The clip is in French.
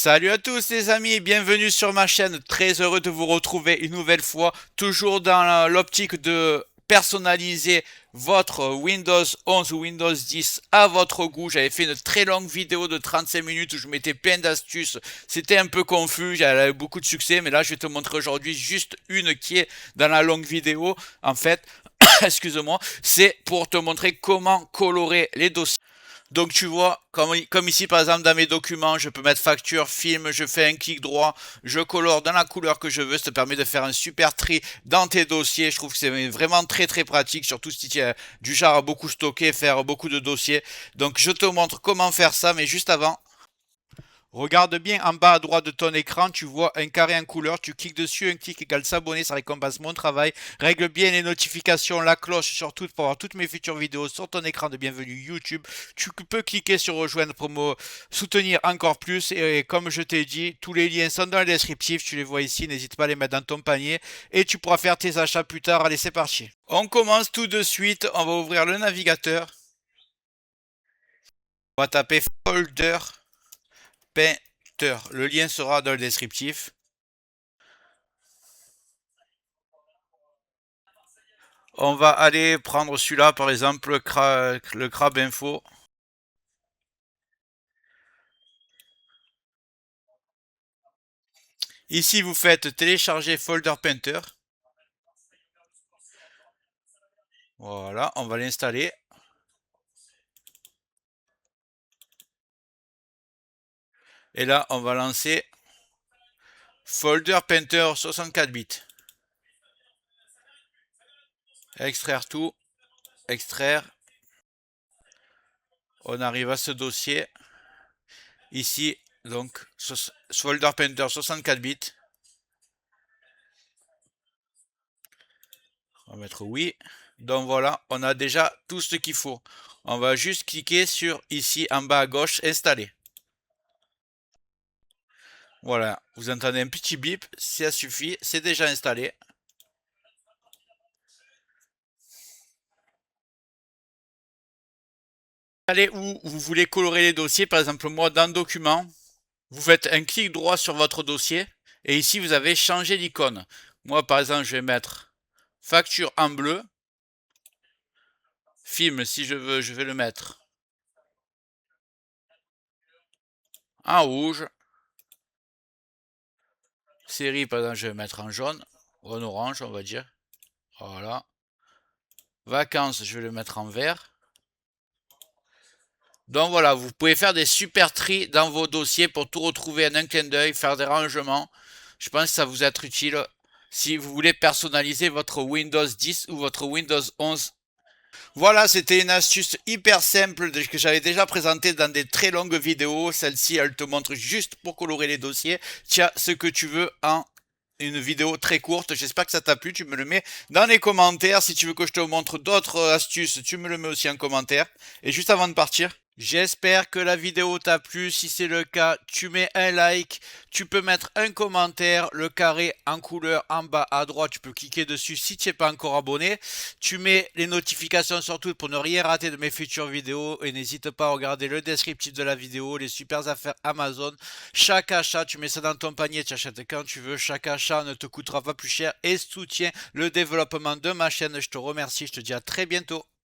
Salut à tous les amis et bienvenue sur ma chaîne. Très heureux de vous retrouver une nouvelle fois, toujours dans l'optique de personnaliser votre Windows 11 ou Windows 10 à votre goût. J'avais fait une très longue vidéo de 35 minutes où je mettais plein d'astuces. C'était un peu confus, j'avais beaucoup de succès, mais là je vais te montrer aujourd'hui juste une qui est dans la longue vidéo. En fait, excuse-moi, c'est pour te montrer comment colorer les dossiers. Donc tu vois, comme ici par exemple dans mes documents, je peux mettre facture, film, je fais un clic droit, je colore dans la couleur que je veux, ça te permet de faire un super tri dans tes dossiers. Je trouve que c'est vraiment très pratique, surtout si tu es du genre à beaucoup stocker, faire beaucoup de dossiers. Donc je te montre comment faire ça, mais juste avant, regarde bien en bas à droite de ton écran, tu vois un carré en couleur, tu cliques dessus, un clic égale s'abonner, ça récompense mon travail. Règle bien les notifications, la cloche surtout pour avoir toutes mes futures vidéos sur ton écran de bienvenue YouTube. Tu peux cliquer sur rejoindre pour me soutenir encore plus et comme je t'ai dit, tous les liens sont dans le descriptif, tu les vois ici, n'hésite pas à les mettre dans ton panier et tu pourras faire tes achats plus tard. Allez, c'est parti. On commence tout de suite, on va ouvrir le navigateur. On va taper folder Painter. Le lien sera dans le descriptif. On va aller prendre celui-là, par exemple, le crabe info. Ici, vous faites télécharger folder painter. Voilà, on va l'installer. Et là, on va lancer folder painter 64 bits. Extraire tout. Extraire. On arrive à ce dossier. Ici, donc, folder painter 64 bits. On va mettre oui. Donc voilà, on a déjà tout ce qu'il faut. On va juste cliquer sur ici en bas à gauche, installer. Voilà, vous entendez un petit bip, ça suffit, c'est déjà installé. Allez où vous voulez colorer les dossiers, par exemple moi dans document, vous faites un clic droit sur votre dossier et ici vous avez changé d'icône. Moi par exemple je vais mettre facture en bleu, film si je veux je vais le mettre en rouge, série par exemple je vais mettre en jaune ou en orange on va dire, voilà. Vacances je vais le mettre en vert. Donc voilà, vous pouvez faire des super tris dans vos dossiers pour tout retrouver en un clin d'œil, faire des rangements. Je pense que ça vous être utile si vous voulez personnaliser votre Windows 10 ou votre Windows 11. Voilà, c'était une astuce hyper simple que j'avais déjà présentée dans des très longues vidéos. Celle-ci, elle te montre juste pour colorer les dossiers. Tiens, ce que tu veux en une vidéo très courte. J'espère que ça t'a plu. Tu me le mets dans les commentaires. Si tu veux que je te montre d'autres astuces, tu me le mets aussi en commentaire. Et juste avant de partir, j'espère que la vidéo t'a plu. Si c'est le cas, tu mets un like. Tu peux mettre un commentaire. Le carré en couleur en bas à droite, tu peux cliquer dessus si tu n'es pas encore abonné. Tu mets les notifications surtout pour ne rien rater de mes futures vidéos. Et n'hésite pas à regarder le descriptif de la vidéo, les super affaires Amazon. Chaque achat, tu mets ça dans ton panier, tu achètes quand tu veux. Chaque achat ne te coûtera pas plus cher et soutient le développement de ma chaîne. Je te remercie, je te dis à très bientôt.